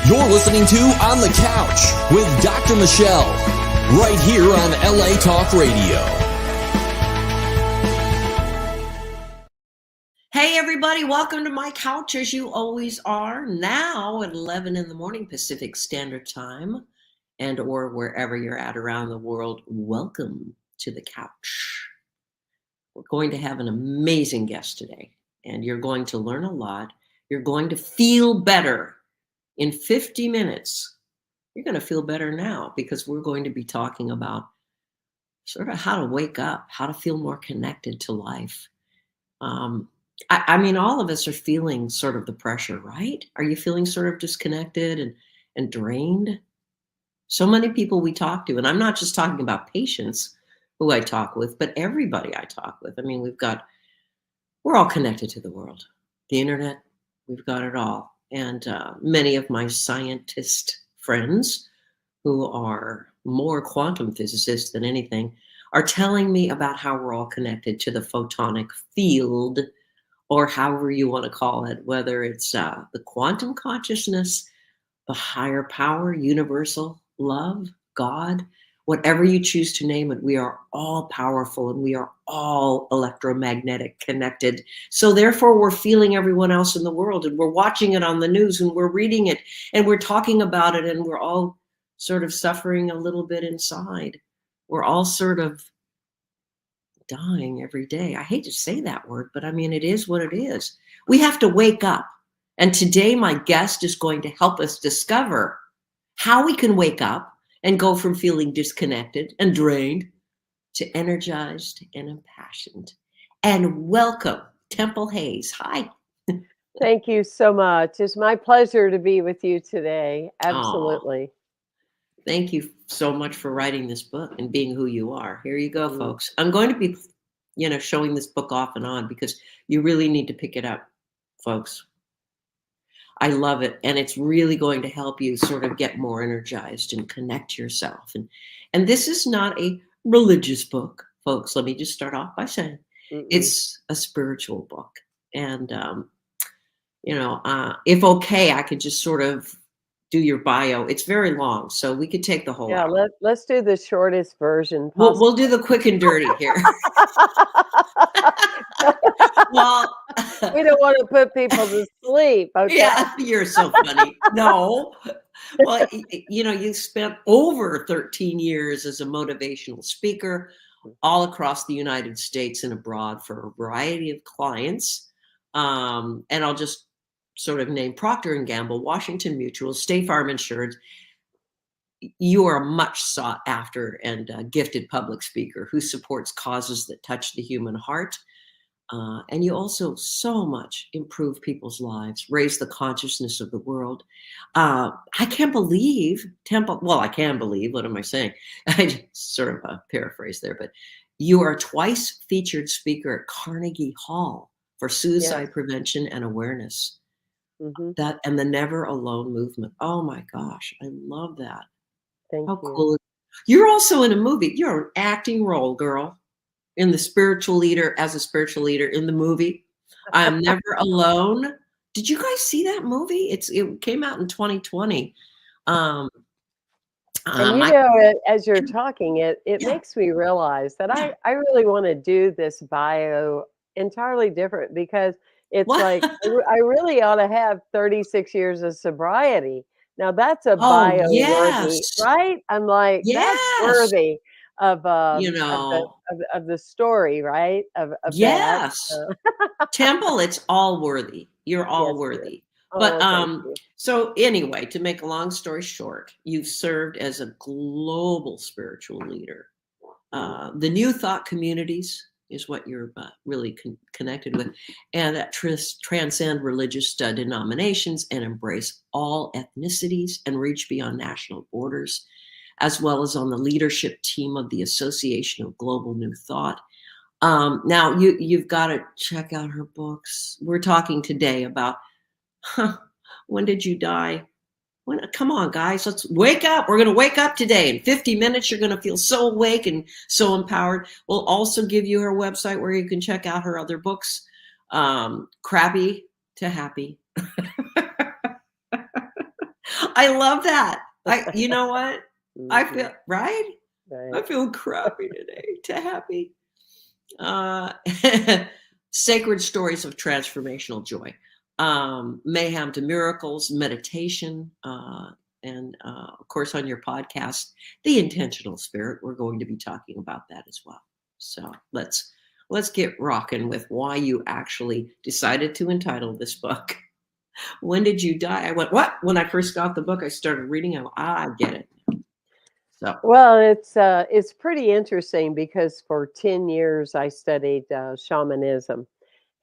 You're listening to On the Couch with Dr. Michelle, right here on LA Talk Radio. Hey everybody, welcome to my couch as you always are, now at 11 in the morning Pacific Standard Time, and or wherever you're at around the world. Welcome to the couch. We're going to have an amazing guest today, and you're going to learn a lot. You're going to feel better. In 50 minutes, you're going to feel better now, because we're going to be talking about sort of how to wake up, how to feel more connected to life. I mean, all of us are feeling sort of the pressure, right? Are you feeling sort of disconnected and drained? So many people we talk to, and I'm not just talking about patients who I talk with, but everybody I talk with. I mean, we're all connected to the world. The internet, we've got it all. And many of my scientist friends, who are more quantum physicists than anything, are telling me about how we're all connected to the photonic field, or however you want to call it, whether it's the quantum consciousness, the higher power, universal love, God, whatever you choose to name it. We are all powerful, and we are all electromagnetic connected. So therefore, we're feeling everyone else in the world, and we're watching it on the news, and we're reading it, and we're talking about it, and we're all sort of suffering a little bit inside. We're all sort of dying every day. I hate to say that word, but I mean, it is what it is. We have to wake up. And today, my guest is going to help us discover how we can wake up and go from feeling disconnected and drained to energized and impassioned. And welcome, Temple Hayes. Hi. Thank you so much. It's my pleasure to be with you today. Absolutely. Thank you so much for writing this book and being who you are. Here you go, folks. I'm going to be, showing this book off and on, because you really need to pick it up, folks. I love it. And it's really going to help you sort of get more energized and connect yourself. And this is not a religious book, folks. Let me just start off by saying it's a spiritual book. And, if okay, I could just sort of do your bio. It's very long, so we could take the whole hour. Let's do the shortest version possible. We'll do the quick and dirty here. Well, we don't want to put people to sleep. Okay? Yeah, you're so funny. No. Well, you spent over 13 years as a motivational speaker all across the United States and abroad for a variety of clients. And I'll just sort of name Procter & Gamble, Washington Mutual, State Farm Insurance. You are a much sought after and gifted public speaker who supports causes that touch the human heart. And you also so much improve people's lives, raise the consciousness of the world. I can't believe Temple. Well, I can believe. What am I saying? I sort of paraphrase there, but you are twice featured speaker at Carnegie Hall for suicide prevention and awareness. That and the Never Alone movement. Oh my gosh, I love that. Thank How you. cool. You're also in a movie. You're an acting role, girl. In the spiritual leader, as a spiritual leader in the movie, I'm Never Alone. Did you guys see that movie? It came out in 2020. And as you're talking, it makes me realize that I really want to do this bio entirely different, because it's like I really ought to have 36 years of sobriety. Now that's a bio worthy, right? I'm like, that's worthy of the story, right? Of yes. That. Temple, it's all worthy. You're all worthy. But so anyway, to make a long story short, you've served as a global spiritual leader. The New Thought communities is what you're really connected with, and that transcend religious denominations and embrace all ethnicities and reach beyond national borders, as well as on the leadership team of the Association of Global New Thought. Now you've got to check out her books. We're talking today about when did you die? Come on, guys, let's wake up. We're going to wake up today. In 50 minutes, you're going to feel so awake and so empowered. We'll also give you her website where you can check out her other books, Crappy to Happy. I love that. You know what? I Mhm. feel right. I Right. feel crappy today to happy. Uh, Sacred stories of transformational joy, mayhem to miracles, meditation, and of course on your podcast, the intentional spirit. We're going to be talking about that as well. So let's get rocking with why you actually decided to entitle this book. When did you die? I went, what? When I first got the book, I started reading. I get it. So Well, it's pretty interesting because for 10 years I studied shamanism.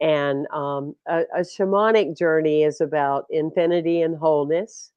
And a shamanic journey is about infinity and wholeness.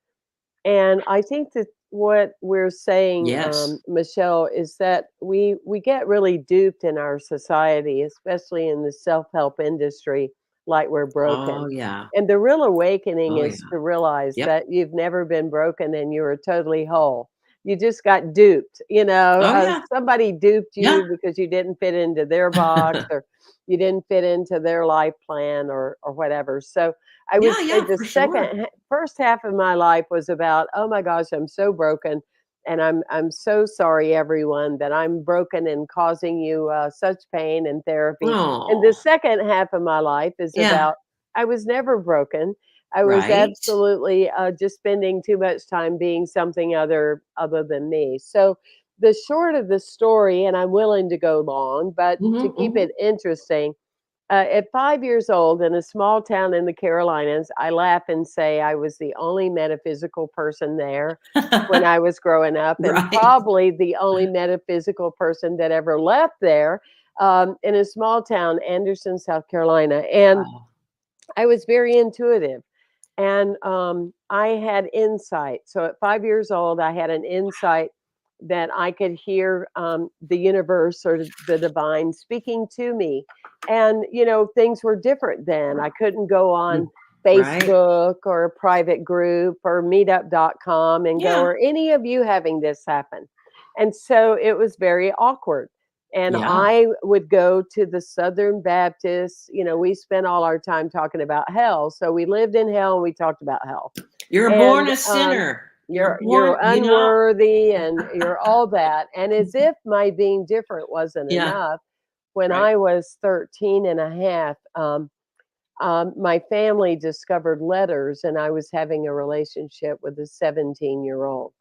And I think that what we're saying, yes. Michelle, is that we get really duped in our society, especially in the self-help industry, like we're Oh broken. yeah. And the real awakening Oh yeah. is to realize Yep. that you've never been broken and you are totally whole. You just got duped, Oh yeah. somebody duped Yeah. you because you didn't fit into their box or you didn't fit into their life plan or whatever. So I would Yeah, say yeah, the for sure. first half of my life was about, oh my gosh, I'm so broken, and I'm so sorry, everyone, that I'm broken and causing you such pain and therapy. And the Oh, second half of my life is yeah, about, I was never broken. I was right? absolutely just spending too much time being something other than me. So the short of the story, and I'm willing to go long, but to Mhm, keep it interesting, at 5 years old in a small town in the Carolinas, I laugh and say I was the only metaphysical person there when mhm. I was growing up, and Right. probably the only metaphysical person that ever left there in a small town, Anderson, South Carolina. And Wow. I was very intuitive. And I had insight. So at 5 years old, I had an insight that I could hear the universe or the divine speaking to me. And, things were different then. I couldn't go on Mm, right. Facebook or a private group or meetup.com and go, Yeah, are any of you having this happen? And so it was very awkward. And yeah. I would go to the Southern Baptists. We spent all our time talking about hell. So we lived in hell and we talked about hell. You're born And a sinner. You're you're born, unworthy and you're all that. And as if my being different wasn't yeah, enough, when right. I was 13 and a half, my family discovered letters and I was having a relationship with a 17-year-old.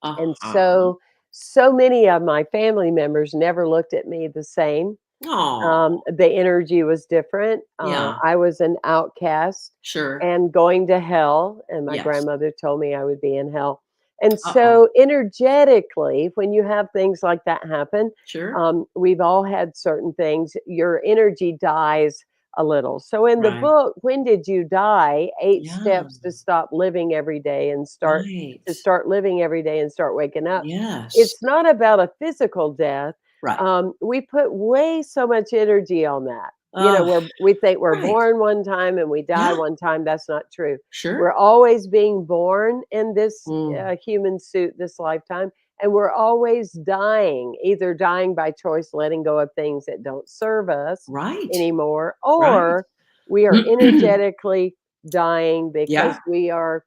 And Uh-huh. so many of my family members never looked at me the same. Oh, The energy was different. yeah, I was an outcast sure. and going to hell, and my Yes. grandmother told me I would be in hell. And Uh-oh. so, energetically, when you have things like that happen, Sure. we've all had certain things, your energy dies a little. So, in the Right. book, When Did You Die? Eight Yeah, Steps to Stop Living Every Day and right. start living every day and start waking up. Yes. It's not about a physical death. Right. We put way so much energy on that. Uh, We think we're right. born one time and we die Yeah, one time. That's not true. We're sure. always being born in this Mm, human suit this lifetime, and we're always dying, either dying by choice, letting go of things that don't serve us right. anymore, Right. or we are energetically dying Yeah, because we are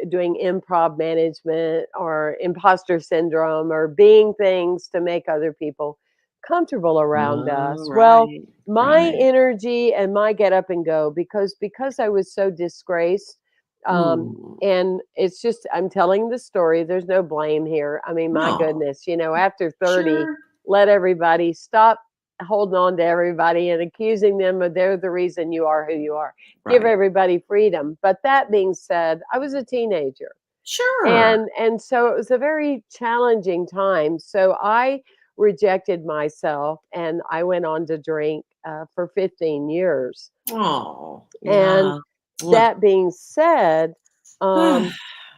doing improv management or imposter syndrome or being things to make other people comfortable around oh, us. Well, right, my right. energy and my get up and go because I was so disgraced. Mm, And it's just I'm telling the story. There's no blame here. I mean, my no, goodness, after 30, sure, let everybody stop holding on to everybody and accusing them of they're the reason you are who you are. Give right, everybody freedom. But that being said, I was a teenager. sure. And so it was a very challenging time. So I rejected myself and I went on to drink for 15 years. Oh, And yeah. Ugh. that being said, um,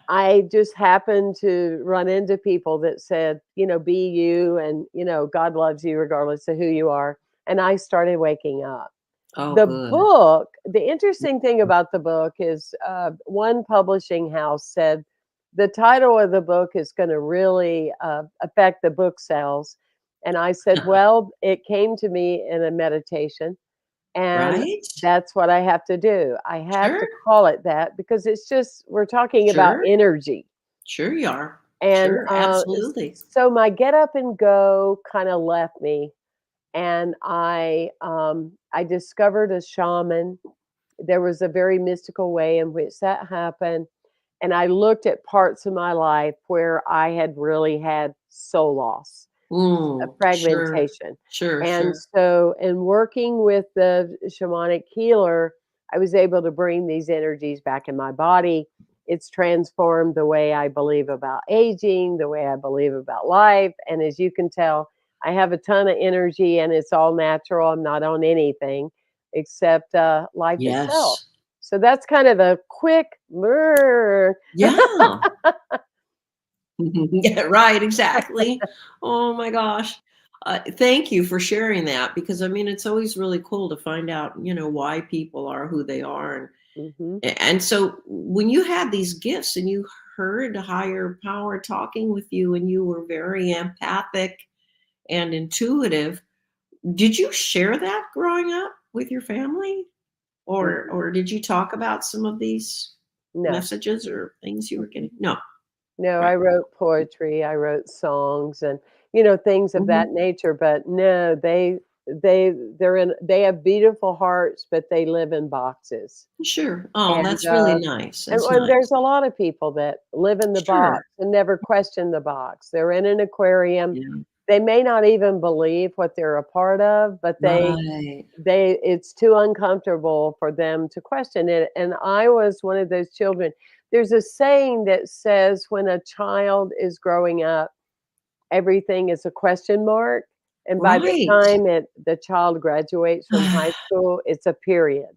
I just happened to run into people that said, be you and, God loves you regardless of who you are. And I started waking up. Oh, The good. book, the interesting thing about the book is one publishing house said the title of the book is going to really affect the book sales. And I said, well, it came to me in a meditation. And Right? that's what I have to do. I have Sure. to call it that because it's just we're talking about Sure. energy. Sure you are. And, Sure. Absolutely. so my get up and go kinda left me, and I discovered a shaman. There was a very mystical way in which that happened, and I looked at parts of my life where I had really had soul loss, a Sure. fragmentation. Sure. And Sure. so in working with the shamanic healer, I was able to bring these energies back in my body. It's transformed the way I believe about aging, the way I believe about life. And as you can tell, I have a ton of energy and it's all natural. I'm not on anything except life itself. Yes. So that's kind of a quick. Brr. Yeah. Yeah, right, exactly. Oh my gosh. Thank you for sharing that because I mean it's always really cool to find out, why people are who they are. Mhm. And so when you had these gifts and you heard a higher power talking with you and you were very empathic and intuitive, did you share that growing up with your family? Mm-mm. Or did you talk about some of these No. messages or things you were getting? No. No, Right. I wrote poetry, I wrote songs and, things of Mhm. that nature, but no, they have beautiful hearts, but they live in boxes. Sure. Oh, And, that's really nice. and That's and there's nice. a lot of people that live in the box Sure. and never question the box. They're in an aquarium. Yeah. They may not even believe what they're a part of, but Right. they it's too uncomfortable for them to question it, and I was one of those children. There's a saying that says when a child is growing up, everything is a question mark, and by the Right. time the child graduates from high school, it's a period.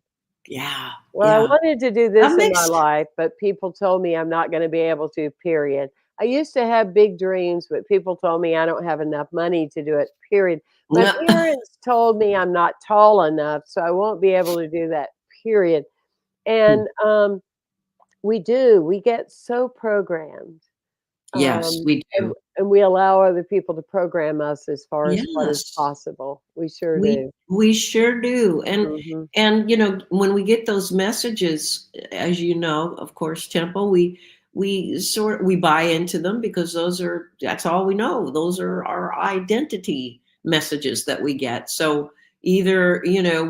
Yeah. Well, I Yeah. wanted to do That this in my makes life, but people told me I'm not gonna be able to, period. I used to have big dreams, but people told me I don't have enough money to do it, period. My parents told me I'm not tall enough, so I won't be able to do that, period. And, we get so programmed, Yes, we do. and we allow other people to program us as far as what is Yes. possible. We sure We do. we sure do. Mhm. And when we get those messages, as you know, of course, Temple, we buy into them because that's all we know. Those are our identity messages that we get. So either,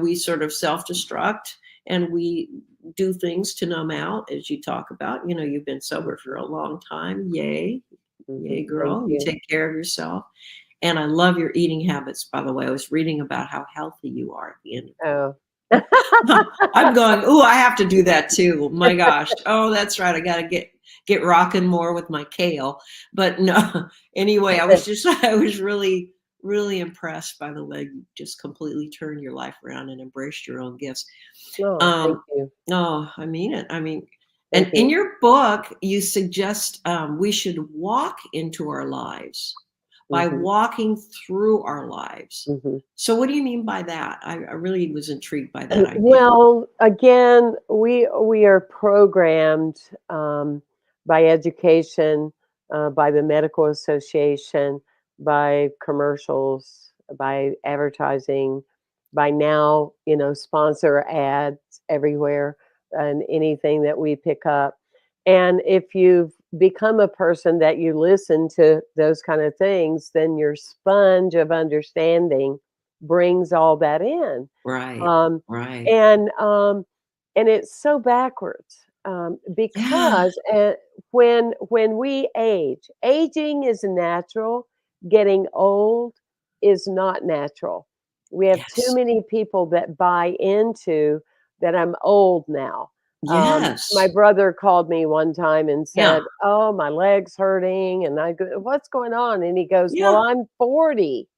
we sort of self-destruct and we do things to numb out, as you talk about. You've been sober for a long time. Yay. Yay, Mhm. Thank girl. You you. take care of yourself. And I love your eating habits, by the way. I was reading about how healthy you are at the end. Oh. I'm going, "Ooh, I have to do that too." My gosh. Oh, that's right. I gotta get rocking more with my kale. But no, anyway, I was really, really impressed by the way you just completely turned your life around and embraced your own gifts. Oh, thank Um, you. no, I mean it. I mean, and Thank in you. your book, you suggest we should walk into our lives by Mhm. walking through our lives. Mhm. So, what do you mean by that? I really was intrigued by that idea. Well, again, we are programmed by education, by the medical association, by commercials, by advertising, by now, sponsor ads everywhere and anything that we pick up. And if you've become a person that you listen to those kind of things, then your sponge of understanding brings all that in. Right, Um, right. and and it's so backwards Yeah. because when we aging is natural, getting old is not natural. We have too Yes. many people that buy into that I'm old now. My Yes. brother called me one time and Yeah. said, "Oh, my leg's hurting," and I go, "What's going on?" And he goes, "Well, Yeah. I'm 40."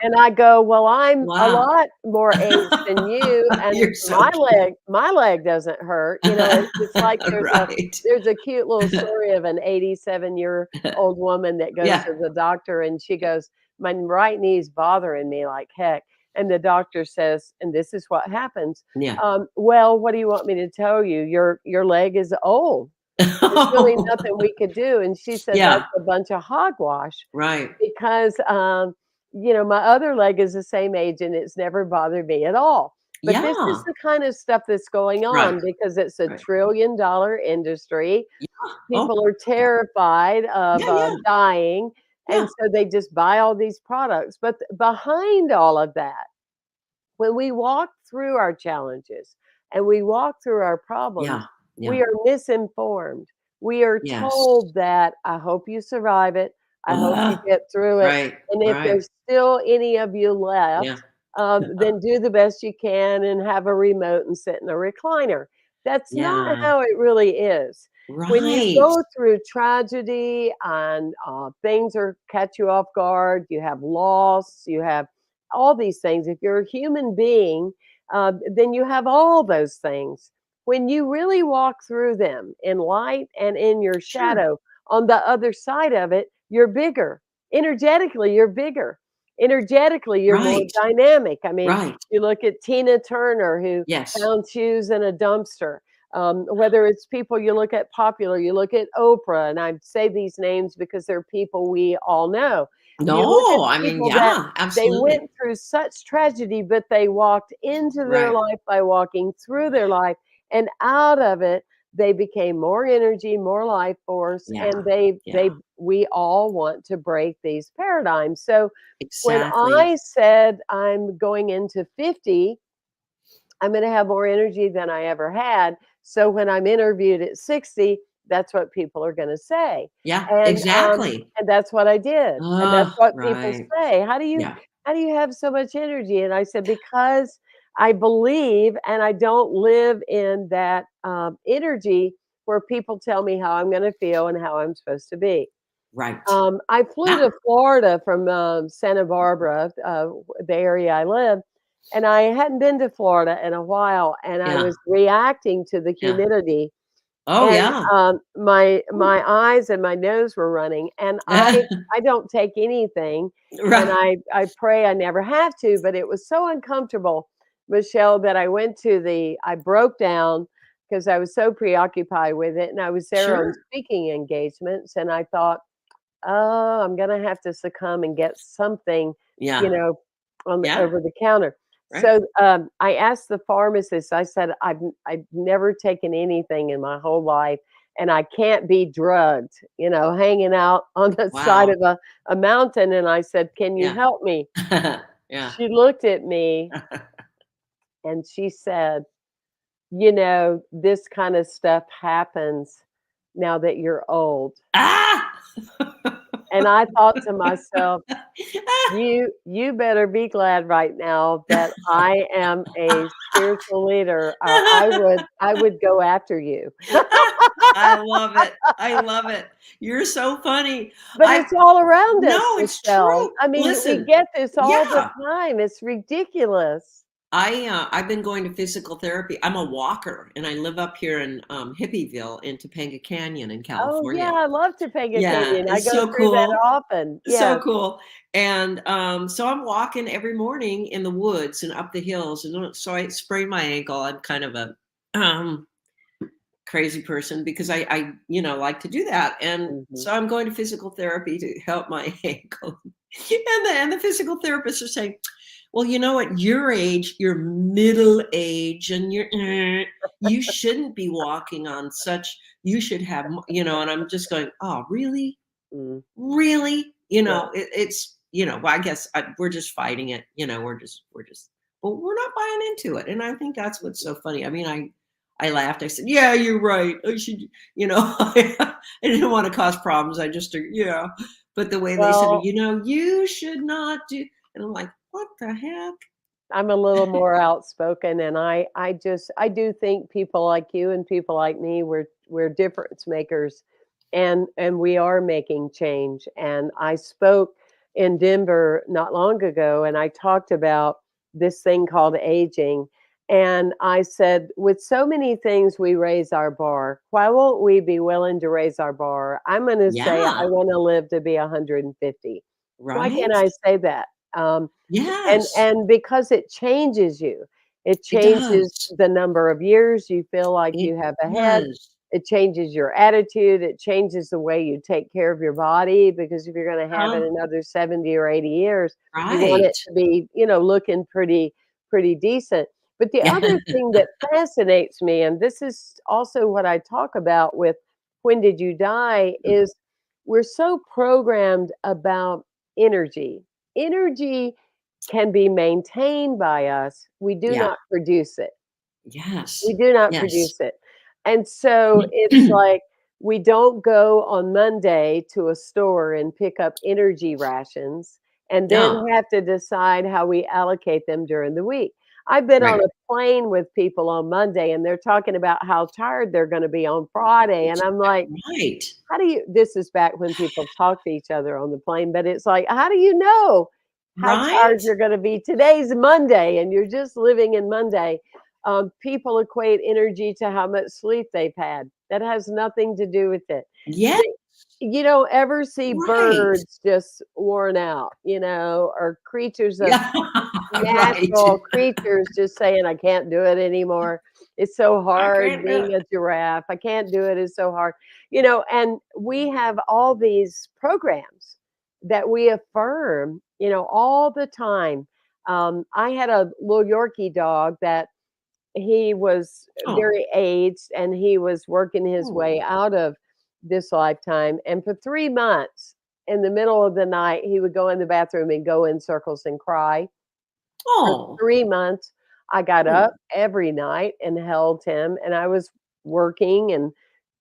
And I go, "Well, I'm a Wow. lot more age than you, and You're so cute. my leg doesn't hurt." It's like Right. there's a cute little story of an 87-year-old woman that goes Yeah. to the doctor, and she goes, "My right knee's bothering me like heck." And the doctor says, and this is what happens, Yeah. "Well, what do you want me to tell you? Your leg is old. There's really nothing we could do." And she said, "That's Yeah. a bunch of hogwash." Right. Because, my other leg is the same age and it's never bothered me at all. But this is Yeah. the kind of stuff that's going Right. on because it's a Right. trillion-dollar industry. Yeah. Oh, People are yeah. terrified of, Yeah, yeah, dying, yeah, and so they just buy all these products. But behind all of that, when we walk through our challenges and we walk through our yeah, problems, we yeah. are misinformed. We are Yes. told that, "I hope you survive it. I hope you Ah, get through it. right, And if right. there's still any of you Yeah. left, then do the best you can and have a remote and sit in a recliner." That's not Yeah. how it really is. When you Right. go through tragedy and things are catch you off guard, you have loss, you have all these things. If you're a human being, then you have all those things. When you really walk through them in light and in your Sure. shadow, on the other side of it, you're bigger. Energetically, you're bigger. Energetically, you're more Right, dynamic. I mean, right. you look at Tina Turner, who Yes. found shoes in a dumpster. Whether it's people you look at popular, you look at Oprah, and I say these names because they're people we all know. You look at No, I mean, people that yeah, they absolutely. went through such tragedy, but they walked into their Right. life by walking through their life, and out of it, they became more energy, more life force, Yeah, and they yeah, they we all want to break these paradigms. So when exactly. I said I'm going into 50, I'm gonna have more energy than I ever had. So when I'm interviewed at 60, that's what people are gonna say. Yeah, And, exactly. and that's what I did. And that's Oh, what people right. say. Yeah, How do you have so much energy? And I said, because I believe and I don't live in that energy where people tell me how I'm gonna feel and how I'm supposed to be. right. I flew Yeah, to Florida from Santa Barbara, the area I live, and I hadn't been to Florida in a while, and I yeah, was reacting to the yeah. humidity, Oh, and yeah. Ooh. my eyes and my nose were running, and I don't take anything, and Right. I pray I never have to, but it was so uncomfortable, Michelle, that I broke down because I was so preoccupied with it, and I was there on Sure. speaking engagements, and I thought, "Oh, I'm gonna have to succumb and get something, you Yeah, know, on the yeah, over the counter." right. So, I asked the pharmacist, I said, I've never taken anything in my whole life, and I can't be drugged, hanging out on the side Wow. of a mountain." And I said, "Can you Yeah. help me?" Yeah. She looked at me and she said, "This kind of stuff happens now that you're old." Ah! And I thought to myself, you better be glad right now that I am a spiritual leader, or I would go after you. I love it. I love it. You're so funny. But I it's all around us, No, it's Michelle. true. I mean, we Listen, get this all the yeah. time. It's ridiculous. I've been going to physical therapy. I'm a walker, and I live up here in, Hippieville in Topanga Canyon in Oh, yeah, California. I love Topanga Yeah, Canyon. I it's go so through that cool. often. So Yeah. cool. And, so I'm walking every morning in the woods and up the hills, and so I sprained my ankle. I'm kind of a, um, crazy person because like to do that. And Mhm. so I'm going to physical therapy to help my ankle. And the physical therapists are saying, well, at your age, you're middle age, and you shouldn't be walking on such. You should have, And I'm just going, oh, really, Mm, really, yeah. it's, well, I guess we're just fighting it. We're just, but we're not buying into it. And I think that's what's so funny. I mean, I laughed. I said, yeah, you're right. I should, I didn't want to cause problems. I just, yeah. But the way they said, Well, you should not do, and I'm like, what the heck? I'm a little more outspoken, and I do think people like you and people like me, we're difference makers, and we are making change. And I spoke in Denver not long ago, and I talked about this thing called aging. And I said, with so many things we raise our bar, why won't we be willing to raise our bar? I'm going to say I Yeah, want to live to be 150. Why can't right. I say that? And Yes, and because it changes you. It it changes does. the number of years you feel like It you have ahead. does. It changes your attitude. It changes the way you take care of your body, because if you're going to have it Huh? another 70 or 80 years, you want Right. it to be, looking pretty decent. But the Yeah. other thing that fascinates me, and this is also what I talk about with When Did You Die, is we're so programmed about energy. Energy can be maintained by us. We do Yeah. not produce it. Yes. We do not Yes. produce it. And so it's like we don't go on Monday to a store and pick up energy rations and then No. have to decide how we allocate them during the week. I've been on Right. a plane with people on Monday and they're talking about how tired they're going to be on Friday. And I'm like, Right. how do you, this is back when people talk to each other on the plane, but it's like, how do you know how tired Right? you're going to be? Today's Monday and you're just living in Monday. People equate energy to how much sleep they've had. That has nothing to do with it. Yeah. The- You don't ever see Right. birds just worn out, or creatures of Yeah. Right. natural creatures just saying, I can't do it anymore. It's so I hard can't do being it. a giraffe. I can't do it. It's so hard. And we have all these programs that we affirm, all the time. I had a little Yorkie dog that he was Oh. very aged and he was working his way Oh. out of this lifetime. And for 3 months, in the middle of the night, he would go in the bathroom and go in circles and cry. For Oh. 3 months, I got Oh. up every night and held him, and I was working and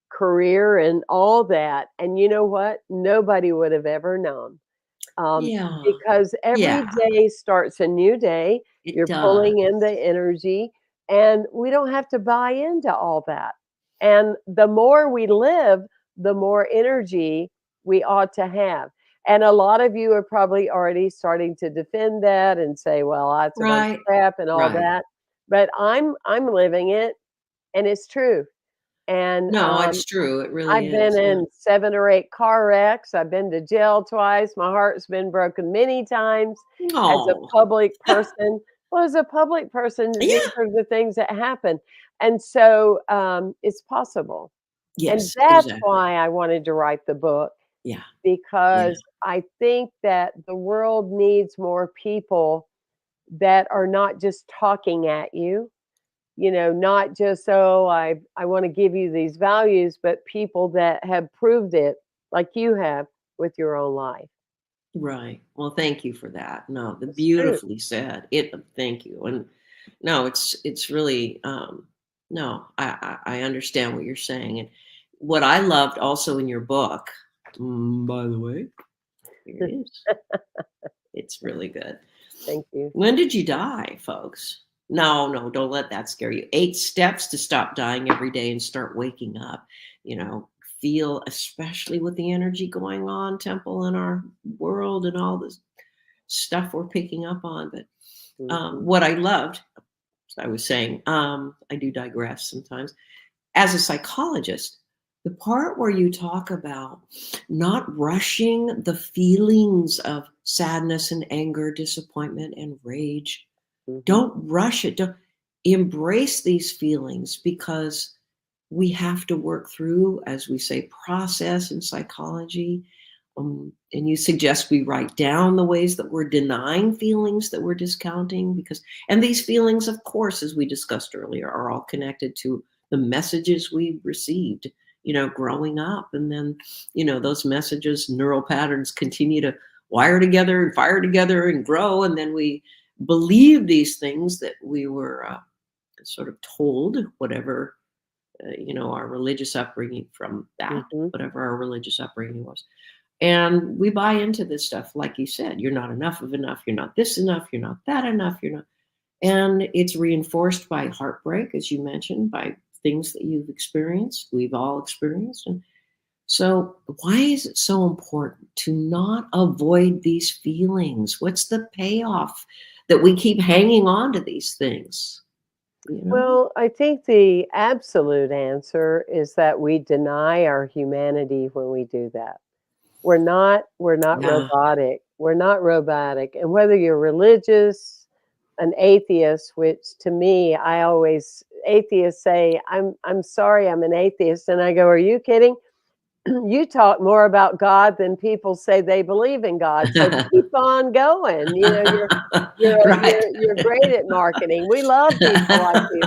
career and all that. And you know what? Nobody would have ever known. Um, Yeah. because every Yeah. day starts a new day. It You're does. pulling in the energy, and we don't have to buy into all that. And the more we live, the more energy we ought to have. And a lot of you are probably already starting to defend that and say, well, that's a bunch Right. of crap and all Right. that. But I'm living it and it's true. And No, it's true. It really I've been is. Yeah. in 7 or 8 car wrecks. I've been to jail twice. My heart's been broken many times as a Oh. public person. Well, as a public person, Yeah. these are the things that happen. And so, it's possible. And Yes, that's exactly. why I wanted to write the book, Yeah. Yeah. because I think that the world needs more people that are not just talking at you, not just, "Oh, I wanna give you these values," but people that have proved it like you have with your own life. Right. Well, thank you for that. No, the It's true. beautifully said. Thank you. And no, it's really no, I understand what you're saying. And what I loved also in your book, by the way, here it is. It's really good. Thank you. When did you die, folks? No, no, don't let that scare you. 8 steps to stop dying every day and start waking up. You know, feel, especially with the energy going on, Temple, in our world and all this stuff we're picking up on. But Mhm. what I loved, as I was saying, I do digress sometimes. As a psychologist, the part where you talk about not rushing the feelings of sadness and anger, disappointment and rage, Mhm. don't rush it. Don't embrace these feelings, because we have to work through, as we say, process in psychology. And you suggest we write down the ways that we're denying feelings that we're discounting, and these feelings, of course, as we discussed earlier, are all connected to the messages we received, growing up. And then, those messages, neural patterns continue to wire together and fire together and grow. And then we believe these things that we were sort of told, whatever, our religious upbringing from that, Mhm. whatever our religious upbringing was. And we buy into this stuff, like you said, you're not enough of enough, you're not this enough, you're not that enough, you're not. And it's reinforced by heartbreak, as you mentioned, by things that you've experienced, we've all experienced. And so, why is it so important to not avoid these feelings? What's the payoff that we keep hanging on to these things? You know? Well, I think the absolute answer is that we deny our humanity when we do that. We're not Yeah. robotic. We're not robotic. And whether you're religious, an atheist, which to me, I always atheists say, I'm sorry, I'm an atheist. And I go, are you kidding? You talk more about God than people say they believe in God. So keep on going. You know, Right. you're great at marketing. We love people like you.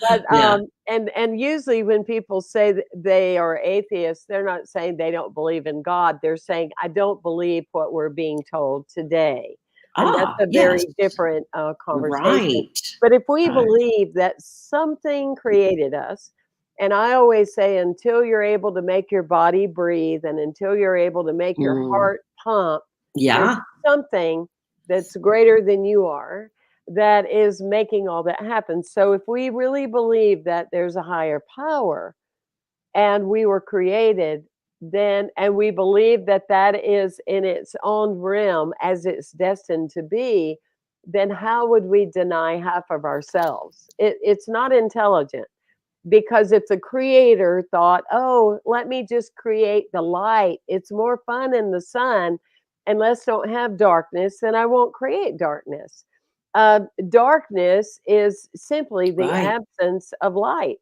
But Yeah. and usually when people say that they are atheists, they're not saying they don't believe in God. They're saying I don't believe what we're being told today. And that's Ah, a yes. very different conversation. Right. But if we Right. believe that something created us, and I always say until you're able to make your body breathe and until you're able to make your Mm. heart pump, there's Yeah. something that's greater than you are that is making all that happen. So if we really believe that there's a higher power and we were created, then and we believe that that is in its own realm as it's destined to be, then how would we deny half of ourselves? It's not intelligent because if the creator thought, oh, let me just create the light, it's more fun in the sun, and let's don't have darkness, then I won't create darkness. Darkness is simply the Right. absence of light.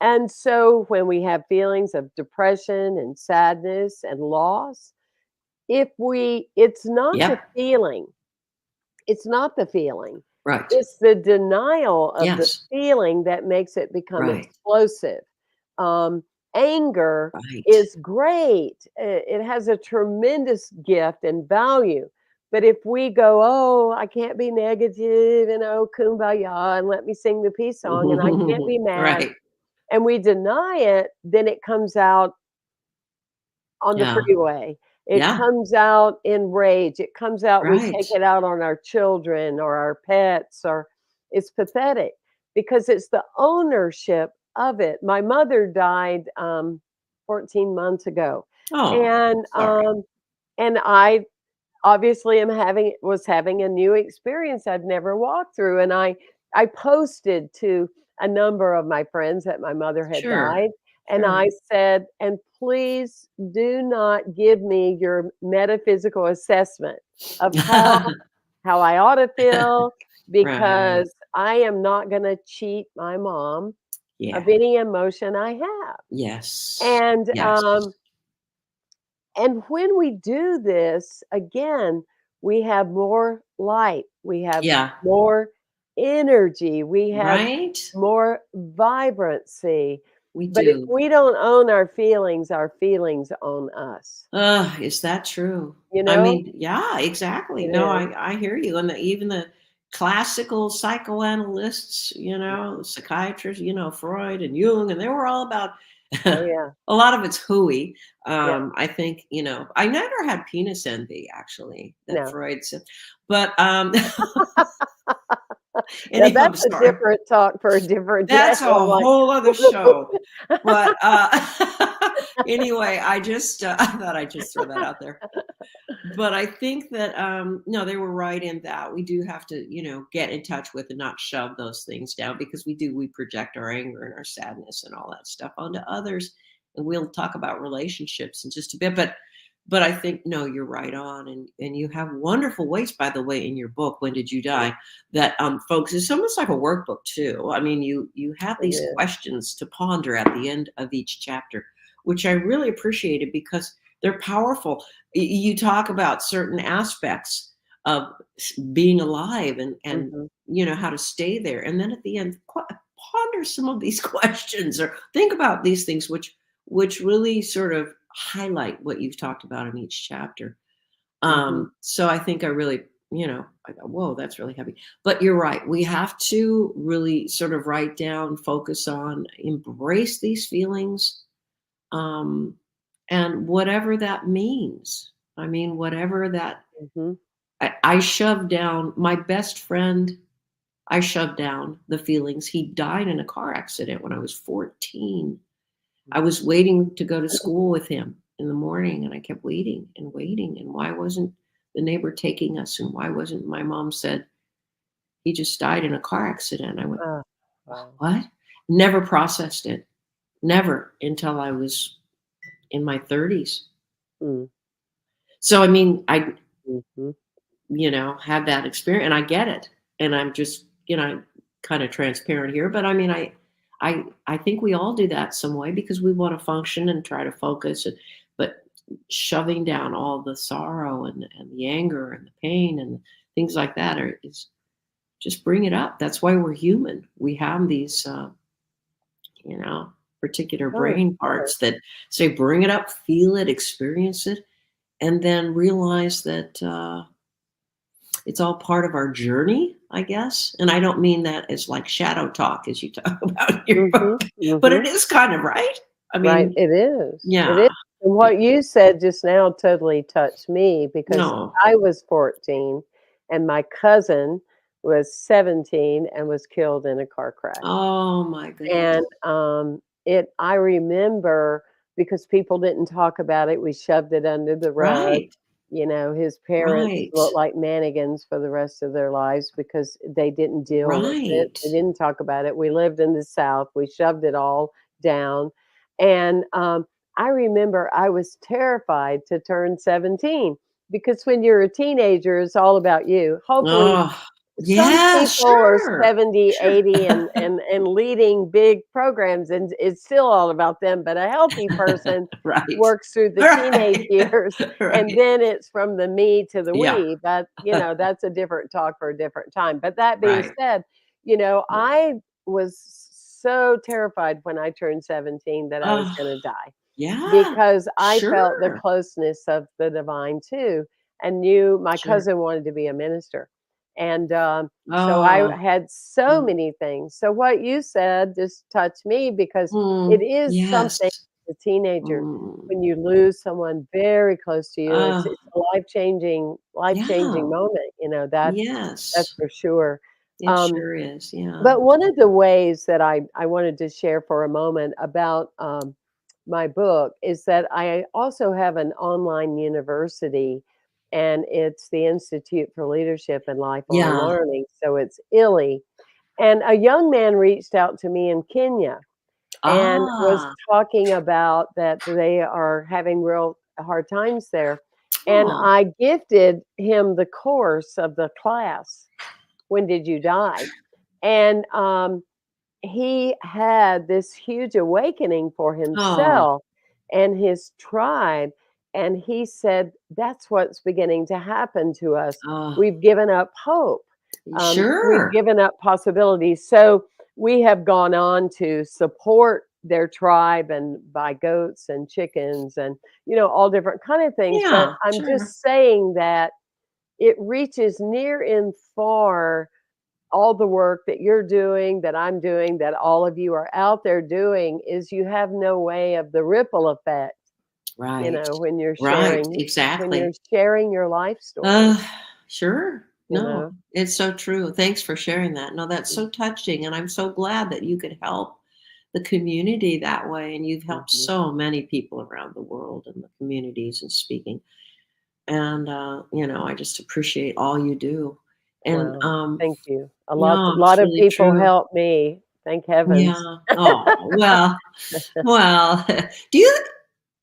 And so when we have feelings of depression and sadness and loss, it's not the Yep. feeling, it's not the feeling. Right. It's the denial of the Yes. feeling that makes it become Right. explosive. Um, Anger Right. is great. It has a tremendous gift and value. But if we go, oh, I can't be negative and oh, kumbaya, and let me sing the peace song, and I can't be mad, Right. and we deny it, then it comes out on the Yeah. freeway. It Yeah. comes out in rage. It comes out, we Right. take it out on our children or our pets, or it's pathetic because it's the ownership of it. My mother died 14 months ago. Oh, And sorry. I obviously was having a new experience I'd never walked through. And I posted to a number of my friends that my mother had Sure. died. And Sure. I said, and please do not give me your metaphysical assessment of how I ought to feel, Right. because I am not going to cheat my mom of Yeah. any emotion I have. Yes. And Yes. when we do this, again, we have more light, we have Yeah. more energy, we have Right? more vibrancy. We But if do. we don't own our feelings own us. Is that true? You I know? mean, yeah, exactly. It No, is. I hear you. And even the classical psychoanalysts, Yeah. psychiatrists, Freud and Jung, and they were all about Oh, yeah. a lot of it's hooey. Yeah. I think, I never had penis envy, actually, that No. Freud said. But Now anyway, I'm that's a sorry. different talk for a different day. That's a I'm like whole other show. But anyway, I thought I'd just throw that out there. But I think that no, they were right in that we do have to, get in touch with and not shove those things down, because we project our anger and our sadness and all that stuff onto others. And we'll talk about relationships in just a bit. But I think, no, you're right on, and you have wonderful ways, by the way, in your book, When Did You Die? That folks, it's almost like a workbook too. I mean, you have it these is. questions to ponder at the end of each chapter, which I really appreciated because they're powerful. You talk about certain aspects of being alive, and Mhm. how to stay there, and then at the end, ponder some of these questions or think about these things, which really sort of highlight what you've talked about in each chapter. Mhm. So I think I really, I go, whoa, that's really heavy. But you're right. We have to really sort of write down, focus on, embrace these feelings, um, and whatever that means. I mean, whatever that, Mhm. I shoved down my best friend. I shoved down the feelings. He died in a car accident when I was 14. I was waiting to go to school with him in the morning, and I kept waiting and waiting. And why wasn't the neighbor taking us? And why wasn't my mom said he just died in a car accident? I went, Oh, wow. what? Never processed it. Never until I was in my 30s. Mm. So I mean, I Mhm. had that experience, and I get it. And I'm just, kind of transparent here, but I mean, I think we all do that some way because we want to function and try to focus, but shoving down all the sorrow and the anger and the pain and things like that is just bring it up. That's why we're human. We have these, you know, particular Oh, brain sure. parts that say, bring it up, feel it, experience it, and then realize that it's all part of our journey, I guess. And I don't mean that as like shadow talk as you talk about in your Mhm, book, but mhm. it is kind of right. I Right, mean, it is. It is. yeah, And yeah. what you said just now totally touched me because No. I was 14 and my cousin was 17 and was killed in a car crash. Oh my goodness. And, it I remember because people didn't talk about it, we shoved it under the rug. Right. You know, his parents Right. looked like mannequins for the rest of their lives because they didn't deal with it. Right. They didn't talk about it. We lived in the South. We shoved it all down. And, I remember I was terrified to turn 17 because when you're a teenager, it's all about you. Hopefully Oh, some yeah, people are sure. 70, Sure. 80 and leading big programs, and it's still all about them, but a healthy person Right. works through the teenage Right. years, and Right. then it's from the me to the Yeah. we, but, that's a different talk for a different time. But that being Right. said, Yeah. I was so terrified when I turned 17 that I was Oh, gonna die yeah. because I felt the Sure. closeness of the divine too, and knew my Sure. cousin wanted to be a minister. And so I Oh. had so Mm. many things. So what you said just touched me because it is Yes. something as a teenager Mm. when you lose someone very close to you. It's Oh, it's a life changing yeah. moment. That's Yes. for sure. It Um, sure is. Yeah. but one of the ways that I wanted to share for a moment about, my book is that I also have an online university, and it's the Institute for Leadership and Lifelong Yeah. Learning, so it's ILLI. And a young man reached out to me in Kenya and was Ah. talking about that they are having real hard times there, and Oh. I gifted him the course of the class, "When Did You Die?" And, he had this huge awakening for Oh. himself and his tribe, and he said, "That's what's beginning to happen to us. Oh. We've given up hope. We've Sure. given up possibilities." So, we have gone on to support their tribe and buy goats and chickens and, all different kind of things, but Yeah. I'm Sure. just saying that it reaches near and far all the work that you're doing, that I'm doing, that all of you are out there doing is you have no way of the ripple effect, Right. when you're Right. sharing Exactly. your life story, Uh, sure. you No, know? it's so true. Thanks for sharing that. No, that's so touching, and I'm so glad that you could help the community that way, and you've helped Mhm. so many people around the world and the communities and speaking. And I just appreciate all you do. And Well, thank you. A no, it's lot of really people true. help me, thank heavens. Yeah. Oh, well, do you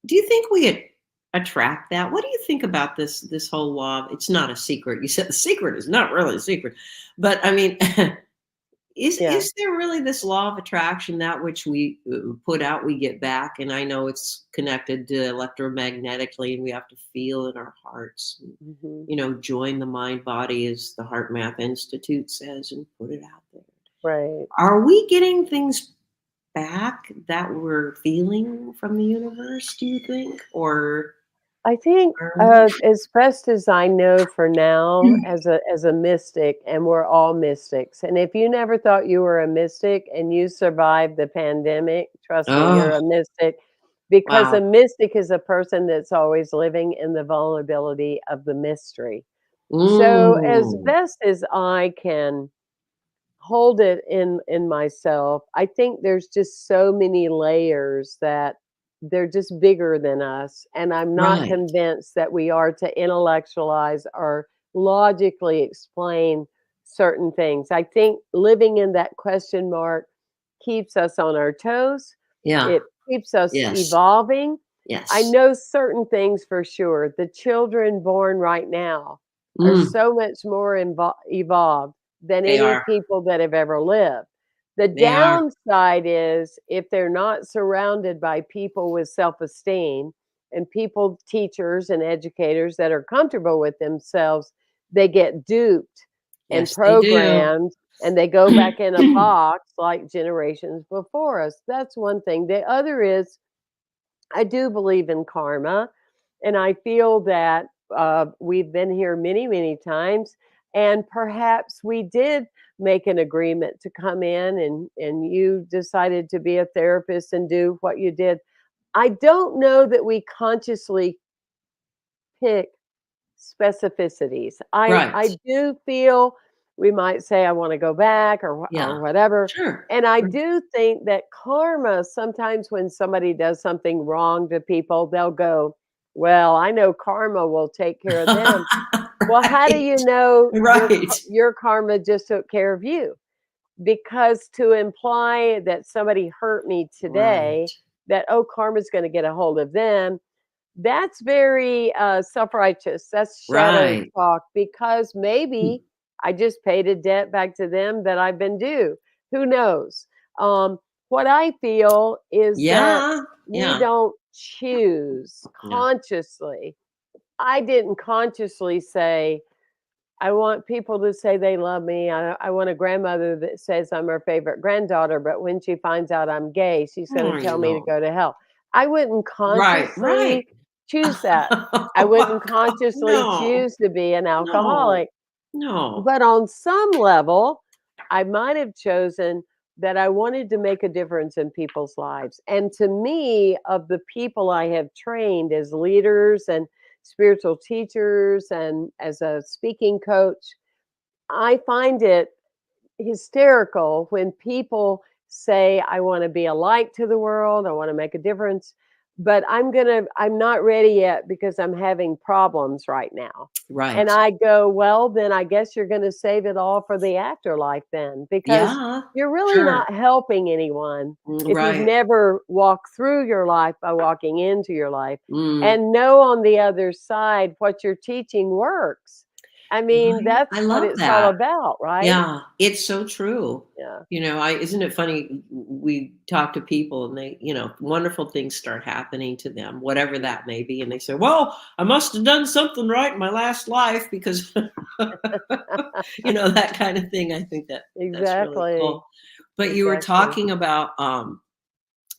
do you think we attract that? What do you think about this whole law? It's not a secret. You said the secret is not really a secret, but I mean, Yeah. is there really this law of attraction that which we put out, we get back? And I know it's connected to electromagnetically, and we have to feel in our hearts. And, Mhm. join the mind body, as the Heart Math Institute says, and put it out there. Right. Are we getting things back that we're feeling from the universe, do you think? I think, Or as best as I know for now, as a mystic, and we're all mystics. And if you never thought you were a mystic and you survived the pandemic, trust me, Oh, you're a mystic because a wow. mystic is a person that's always living in the vulnerability of the mystery. So, as Mm, best as I can hold it in myself. I think there's just so many layers that they're just bigger than us, and I'm not right. convinced that we are to intellectualize or logically explain certain things. I think living in that question mark keeps us on our toes. Yeah. It keeps us Yes. evolving. I Yes. know certain things for sure. The children born right now are Mm, so much more evolved than they any are. people that have ever lived. The They are. downside is if they're not surrounded by people with self-esteem and people, teachers and educators that are comfortable with themselves, they get duped and Yes, they do. programmed and they go back in a box like generations before us. That's one thing. The other is I do believe in karma, and I feel that we've been here many, many times, and perhaps we did make an agreement to come in, and you decided to be a therapist and do what you did. I don't know that we consciously pick specificities. Right. I do feel we might say, "I wanna go back," or Yeah. whatever, Sure. and I do think that karma sometimes when somebody does something wrong to people, they'll go, "Well, I know karma will take care of them." Well, how do Right. you know Right. your karma just took care of you? Because to imply that somebody hurt me Right. today, that, "Oh, karma's gonna get a hold of them," that's very, self-righteous. That's shadow Right. talk because Mm. maybe I just paid a debt back to them that I've been due. Who knows? Um, what I feel is that Yeah. we Yeah. don't choose Yeah. consciously. I didn't consciously say, I want people to say they love me. I want a grandmother that says I'm her favorite granddaughter, but when she finds out I'm gay, she's going Oh, to you tell me to know. go to hell. I wouldn't Right. Right. consciously choose that. I Oh my wouldn't God. consciously No. choose to be an No. alcoholic. No. But on some level, I might have chosen that I wanted to make a difference in people's lives. And to me, of the people I have trained as leaders and spiritual teachers and as a speaking coach, I find it hysterical when people say, I want to be a light to the world, I want to make a difference, but I'm not ready yet because I'm having problems right now. And Right. I go, well, then I guess you're going to save it all for the afterlife then, because Yeah. you're really Sure. not helping anyone if you've Right. never walked through your life by walking into your life Mm. and know on the other side what you're teaching works. I mean, Right. that's I what love it's all that. about, right? Yeah, it's so true. Yeah. I isn't it funny? We talk to people and they, wonderful things start happening to them, whatever that may be, and they say, "Well, I must have done something right in my last life because," that kind of thing. I think that's really Exactly. cool. But you were Exactly. talking about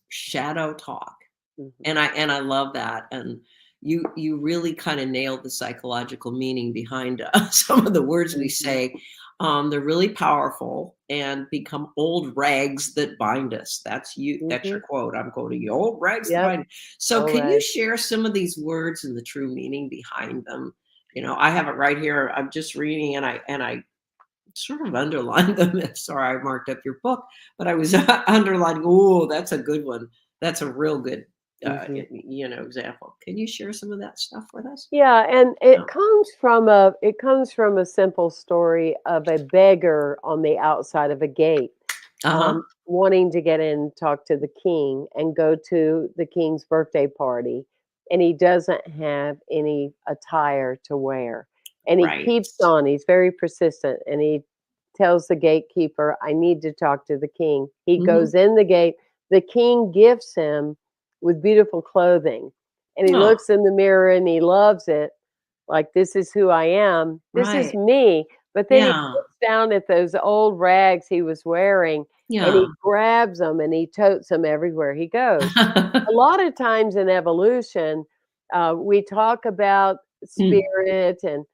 shadow talk, Mhm. and I love that, and you really kind of nailed the psychological meaning behind some of the words we Mhm. say. They're really powerful and become old rags that bind us. That's your Mhm. quote. I'm quoting you. Old rags that Yep. bind. So All can you right. share some of these words and the true meaning behind them? I have it right here. I'm just reading, and I sort of underlined them. Sorry, I marked up your book, but I was underlining. Oh, that's a good one. That's a real good, Mhm. example. Can you share some of that stuff with us? Yeah, and Yeah. it comes from a simple story of a beggar on the outside of a gate, Uh huh. wanting to get in, talk to the king, and go to the king's birthday party, and he doesn't have any attire to wear, and he Right. keeps on. He's very persistent, and he tells the gatekeeper, "I need to talk to the king." He Hmm. goes in the gate. The king gifts him with beautiful clothing, and he Oh, looks in the mirror and he loves it, like, "This is who I am. This is right. me." But then he Yeah. looks down at those old rags he was wearing, and Yeah. he grabs them and he totes them everywhere he goes. A lot of times in evolution, we talk about Mm. spirit and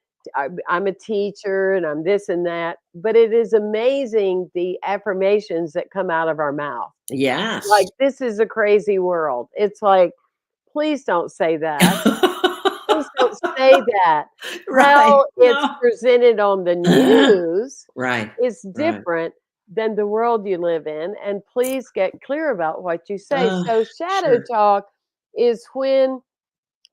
I'm a teacher and I'm this and that, but it is amazing the affirmations that come out of our mouth. Yes. Like, "This is a crazy world." It's like, please don't say that. Please don't say that. Right. How it's No. presented on the news Right. is Right. different than the world you live in, and please get clear about what you say. Uh, So shadow sure. talk is when,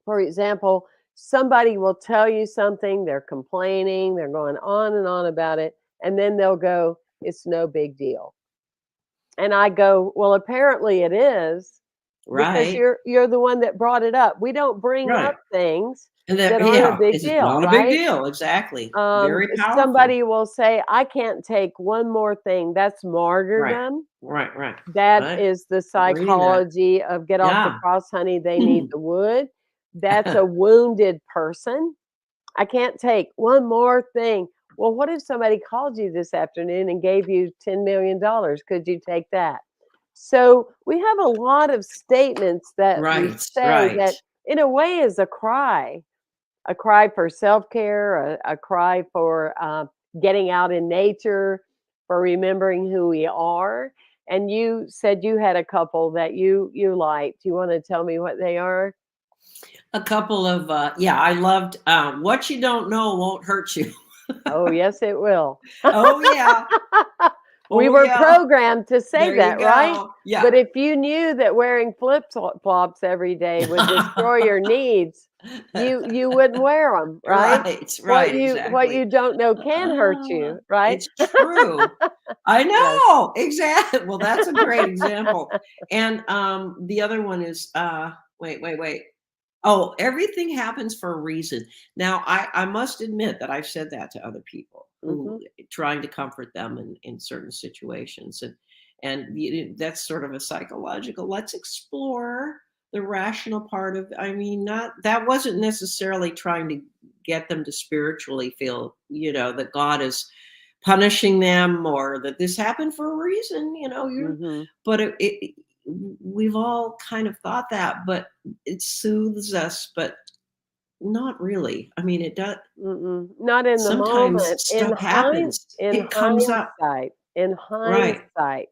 for example, somebody will tell you something, they're complaining, they're going on and on about it, and then they'll go, "It's no big deal." And I go, "Well, apparently it is because Right. you're the one that brought it up. We don't bring Right. up things And that that, aren't a yeah, big it's deal, not a big right? deal. Exactly. Very powerful. Somebody will say, "I can't take one more thing." That's Right. martyrdom. Right. Right. That I is the reading that. psychology of get off the Yeah. cross, honey, they need the wood. That's a wounded person. I can't take one more thing. Well, what if somebody called you this afternoon and gave you $10 million? Could you take that? So we have a lot of statements that we Right. say Right. that, in a way, is a cry for self care, a cry for getting out in nature, for remembering who we are. And you said you had a couple that you liked. You want to tell me what they are? A couple of yeah, I loved What You Don't Know Won't Hurt You. Oh, yes, it will. Oh yeah. We Oh were yeah. programmed to say There you that, right? go. Yeah. But if you knew that wearing flip-flops every day would destroy your needs, you wouldn't wear them, right? Right, What right, you exactly. don't know can hurt you, right? It's true. I Yes. know, exactly. Well, that's a great example. And the other one is wait. Oh, everything happens for a reason. Now, I must admit that I've said that to other people who Mhm, trying to comfort them in certain situations, that's sort of a psychological. Let's explore the rational part of. I mean, not that wasn't necessarily trying to get them to spiritually feel, that God is punishing them or that this happened for a reason. mhm, But we've all kind of thought that, but it soothes us, but not really. I mean, it does. mm-mm. Not in the Sometimes moment. stuff happens. It comes up. In Right. hindsight,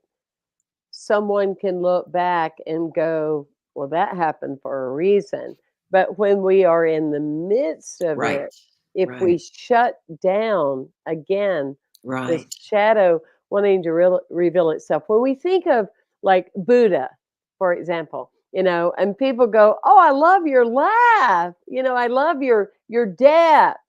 someone can look back and go, "Well, that happened for a reason." But when we are in the midst of Right. it, if we Right. shut down, again, this Right. shadow wanting to reveal itself. When we think of, like, Buddha, for example, and people go, "Oh, I love your laugh. I love your depth."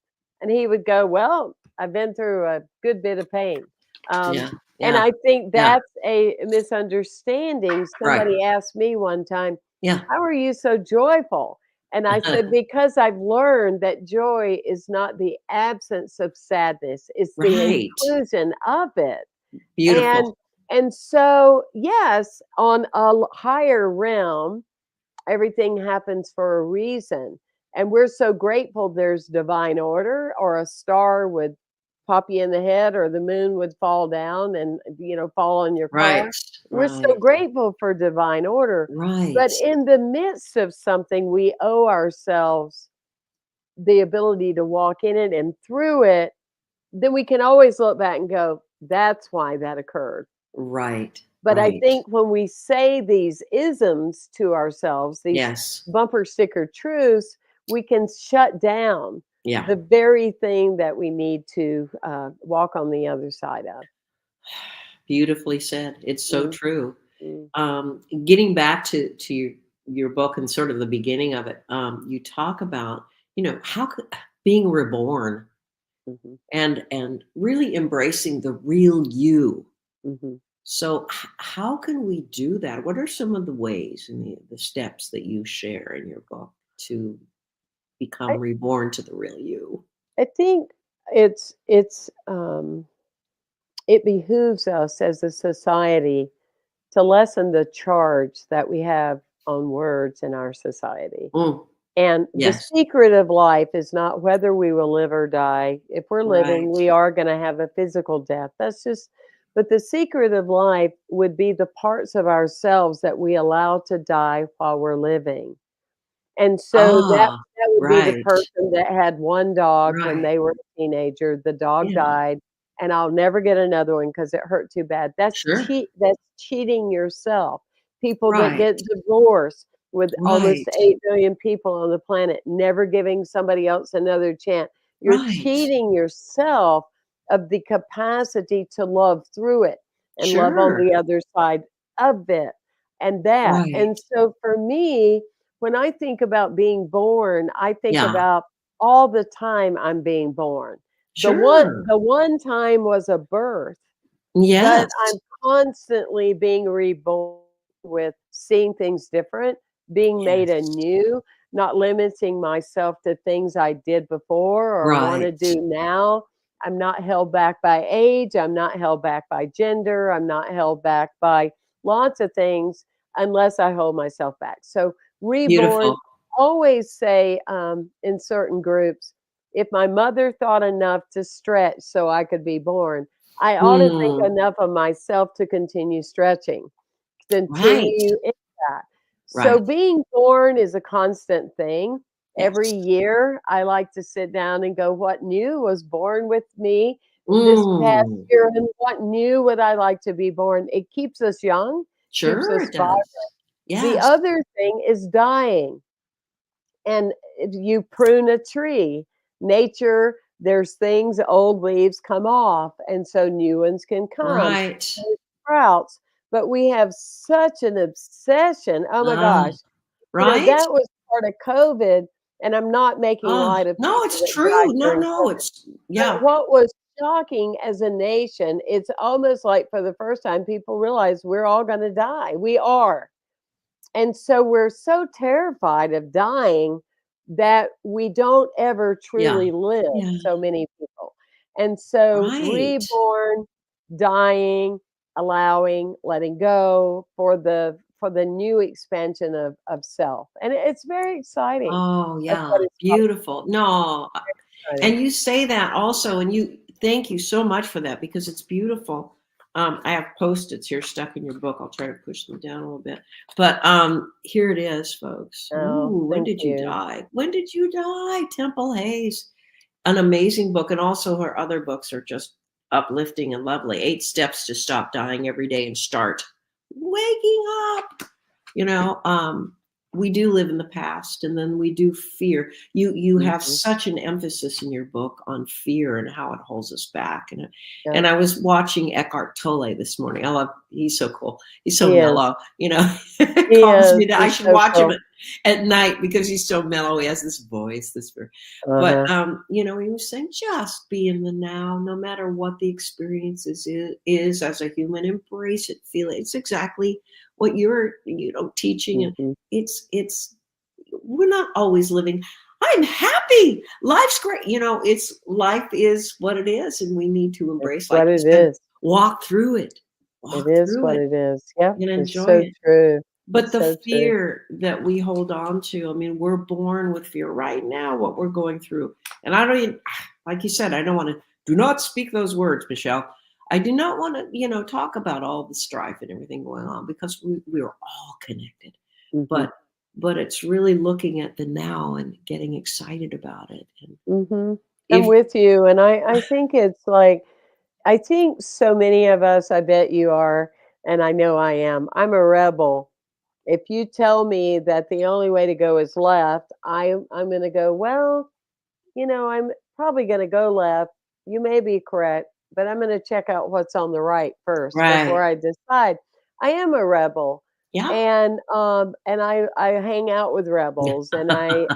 And he would go, "Well, I've been through a good bit of pain." Um, Yeah. and Yeah. I think Yeah. that's a misunderstanding. Right. Somebody asked me one time, Yeah. "How are you so joyful?" And I said, "Because I've learned that joy is not the absence of sadness, it's the Right. inclusion of it." And Beautiful. and so, yes, on a higher realm, everything happens for a reason. And we're so grateful there's divine order, or a star would pop you in the head, or the moon would fall down and fall on your Right. car. We're so Right. grateful for divine order. Right. But in the midst of something, we owe ourselves the ability to walk in it and through it. Then we can always look back and go, "That's why that occurred." Right. But I Right. think when we say these isms to ourselves, these Yes. bumper sticker truths, we can shut down Yeah. the very thing that we need to walk on the other side of. Beautifully said. It's so Mm, true. mm, Getting back to your book and sort of the beginning of it, you talk about, how could being reborn mhm, and really embracing the real you. mhm. So how can we do that? What are some of the ways and the steps that you share in your book to become I, reborn to the real you? I think it behooves us as a society to lessen the charge that we have on words in our society. Mm, And the yes. secret of life is not whether we will live or die. If we're living, Right. we are going to have a physical death. But the secret of life would be the parts of ourselves that we allow to die while we're living. And so Ah, that would be the right. person that had one dog when Right. they were a teenager. The dog Yeah. died, and I'll never get another one because it hurt too bad. Sure. That's cheating yourself. People that Right. get divorced, with almost Right. 8 billion people on the planet, never giving somebody else another chance. You're Right. cheating yourself of the capacity to love through it and love on Sure. the other side of it, and that. Right. And so for me, when I think about being born, I think Yeah. about all the time I'm being born. Sure. The one time was a birth, but Yes. I'm constantly being reborn with seeing things different, being made Yes. anew, not limiting myself to things I did before or want to Right. do now. I'm not held back by age. I'm not held back by gender. I'm not held back by lots of things unless I hold myself back. So, reborn, Beautiful. always say in certain groups, if my mother thought enough to stretch so I could be born, I ought to think Mm, enough of myself to continue stretching, right. continue in that. So Right. being born is a constant thing. Every Yes. year, I like to sit down and go, what new was born with me this past Mm, year, and what new would I like to be born? It keeps us young, keeps sure us it vibrant. does. The Yes. other thing is dying. And if you prune a tree, nature, there's things, old leaves come off, and so new ones can come. Right. There's sprouts, but we have such an obsession. Oh my Ah, gosh. right. That was part of COVID, and I'm not making Oh, light of no, people it's that died true. No, during no, COVID. it's But yeah. what was shocking as a nation, it's almost like for the first time, people realize we're all gonna die. We are. And so we're so terrified of dying that we don't ever Yeah. truly live, Yeah. so many people. And so Right. reborn, dying, allowing, letting go for the new expansion of self. And it's very exciting. Oh, That's what yeah. it's Beautiful. No, exciting. and you say that also, and you thank you so much for that because it's beautiful. I have post-its here stuck in your book. I'll try to push them down a little bit. But here it is, folks. Oh, Ooh, when thank did you you. die? When did you die? Temple Hayes. An amazing book. And also her other books are just uplifting and lovely. 8 Steps to Stop Dying Every Day and Start Waking Up. You know, we do live in the past, and then we do fear. You have Mhm. such an emphasis in your book on fear and how it holds us back. And Yep. I was watching Eckhart Tolle this morning. I love he's so cool. He's so He is. mellow. You know, it He calms is. me down. I He's should so watch him cool. at night because he's so mellow. He has this voice, this but Uh-huh. you know, he was saying just be in the now, no matter what the experience is as a human, embrace it, feel it. It's exactly what you're, teaching. And Mhm. it's we're not always living. I'm happy. Life's great. It's life is what it is, and we need to It's embrace, like what you it said, is. walk through it, It walk is through what it, it is. Yep, and it's enjoy so it. true. But It's the so true. fear that we hold on to, I mean, we're born with fear right now, what we're going through. And I don't even, like you said, I don't want to, do not speak those words, Michelle. I do not want to, talk about all the strife and everything going on because we are all connected. Mhm. But it's really looking at the now and getting excited about it. And Mhm. I'm if, with you, and I think it's like I think so many of us, I bet you are, and I know I am. I'm a rebel. If you tell me that the only way to go is left, I'm gonna go, well, I'm probably gonna go left. You may be correct, but I'm gonna check out what's on the right first before right. I decide. I am a rebel. Yeah. And I hang out with rebels, and I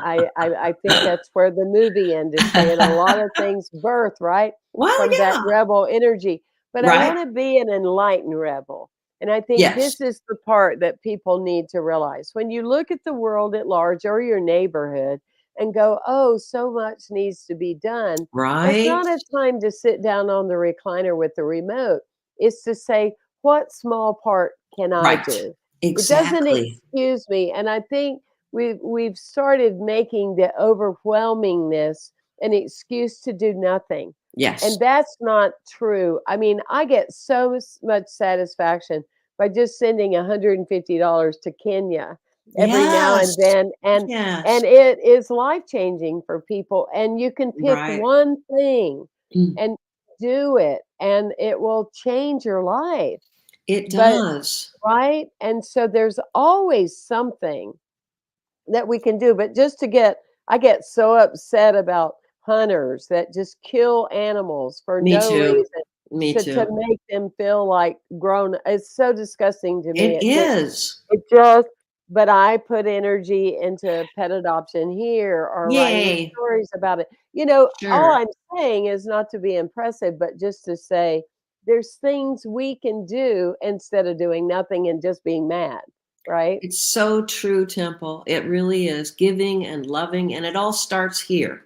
think that's where the movie industry and a lot of things birth, right? Well, From that yeah. rebel energy. But I Right. want to be an enlightened rebel. And I think Yes. this is the part that people need to realize. When you look at the world at large or your neighborhood and go, oh, so much needs to be done, that's Right. not a time to sit down on the recliner with the remote. It's to say, what small part can I Right. do? It doesn't Exactly. excuse me. And I think we've started making the overwhelmingness an excuse to do nothing. Yes. And that's not true. I mean, I get so much satisfaction by just sending $150 to Kenya every now and Yes. then, Yes. and it is life-changing for people, and you can pick Right. one thing Mm. and do it, and it will change your life. It But does. right? And so there's always something that we can do, but just to get I get so upset about hunters that just kill animals for Me no too. reason Me to too. make them feel like grown. It's so disgusting to me. It is. It just but I put energy into pet adoption here or writing Yay. stories about it. All Sure. I'm saying is not to be impressive, but just to say there's things we can do instead of doing nothing and just being mad. right? It's so true, Temple. It really is, giving and loving, and it all starts here,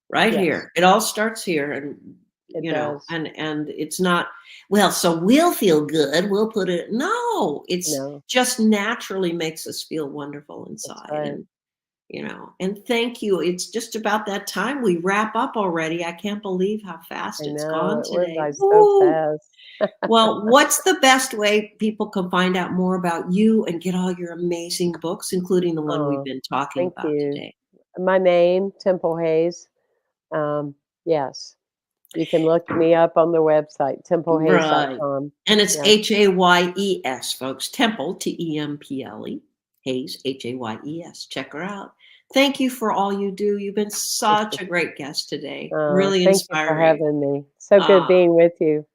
right Yes. here. It all starts here, and It you know, does. and it's not, well, so we'll feel good. We'll put it. No, it's No, just naturally makes us feel wonderful that's inside, right. and and thank you. It's just about that time we wrap up already. I can't believe how fast I it's know, gone it went today. by so Woo! fast. Well, what's the best way people can find out more about you and get all your amazing books, including the one we've Oh, been talking thank about you. today? My name, Temple Hayes. Yes, you can look me up on the website, Right. templehayes.com. And it's Yeah. Hayes, folks. Temple, Temple, Hayes, Hayes. Check her out. Thank you for all you do. You've been such a great guest today. Really Thank you for inspiring. having me. So good Ah, being with you.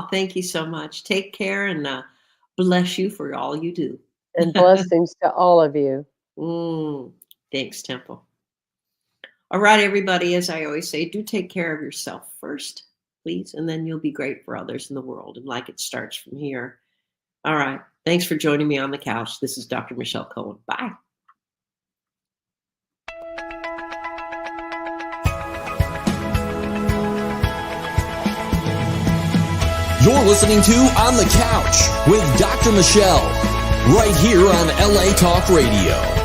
thank you so much. Take care, and bless you for all you do. And blessings to all of you. Thanks, Temple. All right, everybody, as I always say, do take care of yourself first, please, and then you'll be great for others in the world. And like it starts from here. All right. Thanks for joining me on the couch. This is Dr. Michelle Cohen. Bye. You're listening to On the Couch with Dr. Michelle, right here on LA Talk Radio.